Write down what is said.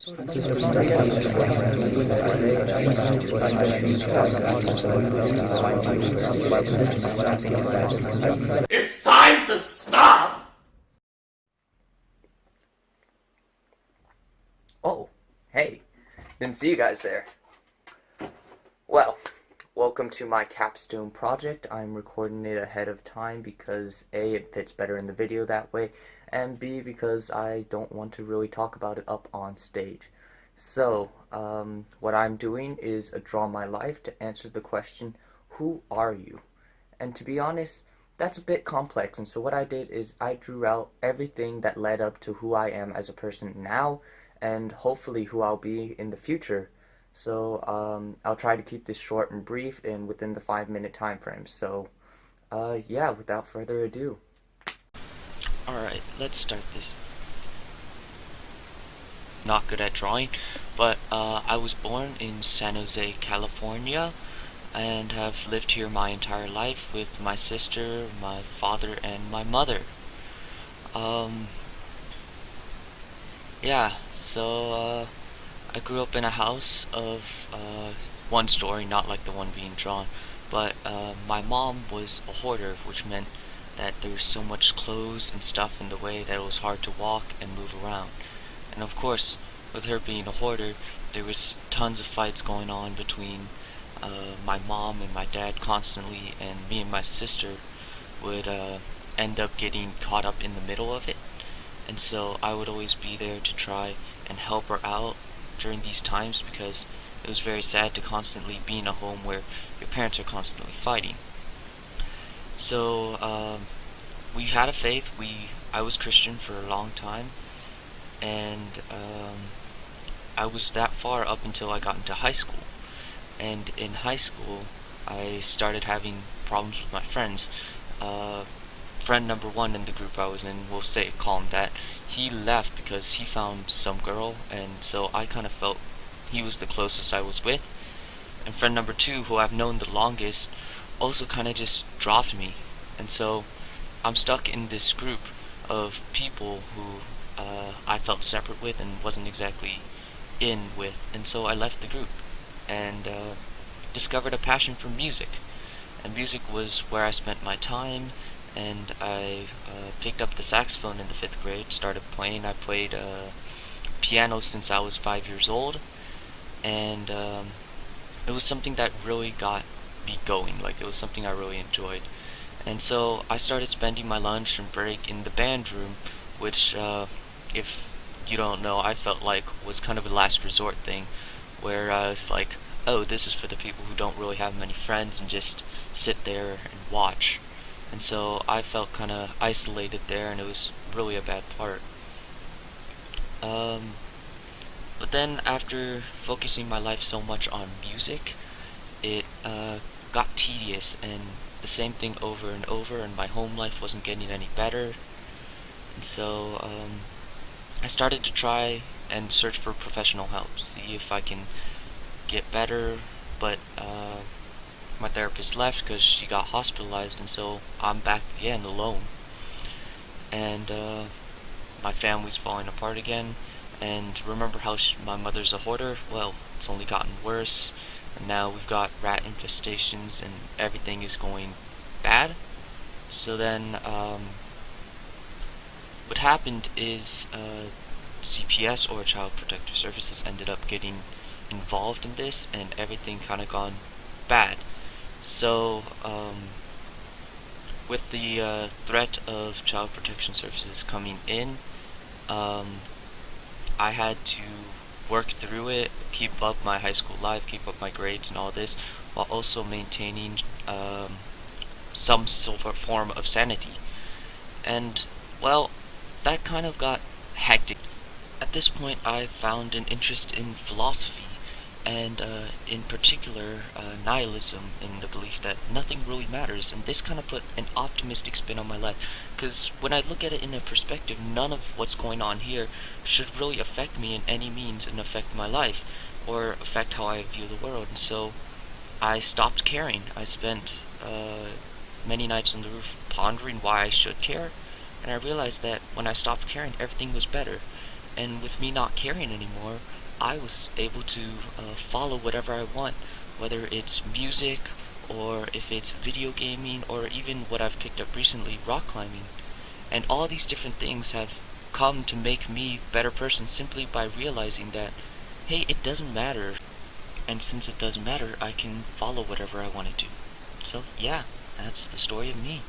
It's time to stop! Oh, hey, didn't see you guys there. Well, welcome to my Capstone Project. I'm recording it ahead of time because A, it fits better in the video that way, and B, because I don't want to really talk about it up on stage. So, what I'm doing is a Draw My Life to answer the question, who are you? And to be honest, that's a bit complex, and so what I did is I drew out everything that led up to who I am as a person now, and hopefully who I'll be in the future. So I'll try to keep this short and brief and within the 5-minute time frame. So yeah, without further ado. Alright, let's start this. Not good at drawing, but I was born in San Jose, California, and have lived here my entire life with my sister, my father, and my mother. Yeah, so I grew up in a house of one story, not like the one being drawn, but my mom was a hoarder, which meant that there was so much clothes and stuff in the way that it was hard to walk and move around. And of course, with her being a hoarder, there was tons of fights going on between my mom and my dad constantly, and me and my sister would end up getting caught up in the middle of it. And so I would always be there to try and help her out during these times, because it was very sad to constantly be in a home where your parents are constantly fighting. So we had a faith. I was Christian for a long time, and I was that far up until I got into high school. And in high school, I started having problems with my friends. Friend number one in the group I was in, we'll call him that, he left because he found some girl, and so I kind of felt he was the closest I was with. And friend number two, who I've known the longest, also kind of just dropped me. And so I'm stuck in this group of people who I felt separate with and wasn't exactly in with. And so I left the group and discovered a passion for music. And music was where I spent my time, and I picked up the saxophone in the 5th grade, started playing. I played piano since I was 5 years old, and it was something that really got me going. Like, it was something I really enjoyed. And so I started spending my lunch and break in the band room, which, if you don't know, I felt like was kind of a last resort thing, where I was like, oh, this is for the people who don't really have many friends and just sit there and watch. And so I felt kind of isolated there, and it was really a bad part. But then after focusing my life so much on music, it got tedious, and the same thing over and over, and my home life wasn't getting any better. And so I started to try and search for professional help, see if I can get better, but my therapist left because she got hospitalized, and so I'm back again alone. And my family's falling apart again, and remember how my mother's a hoarder? Well, it's only gotten worse, and now we've got rat infestations, and everything is going bad. So then what happened is CPS, or Child Protective Services, ended up getting involved in this, and everything kind of gone bad. So with the threat of Child Protection Services coming in, I had to work through it, keep up my high school life, keep up my grades and all this, while also maintaining some sort of form of sanity. And, well, that kind of got hectic. At this point, I found an interest in philosophy, and in particular nihilism, in the belief that nothing really matters. And this kind of put an optimistic spin on my life, because when I look at it in a perspective, none of what's going on here should really affect me in any means and affect my life or affect how I view the world. And so I stopped caring. I spent many nights on the roof pondering why I should care, and I realized that when I stopped caring, everything was better. And with me not caring anymore, I was able to follow whatever I want, whether it's music, or if it's video gaming, or even what I've picked up recently, rock climbing. And all these different things have come to make me a better person simply by realizing that, hey, it doesn't matter. And since it doesn't matter, I can follow whatever I want to do. So yeah, that's the story of me.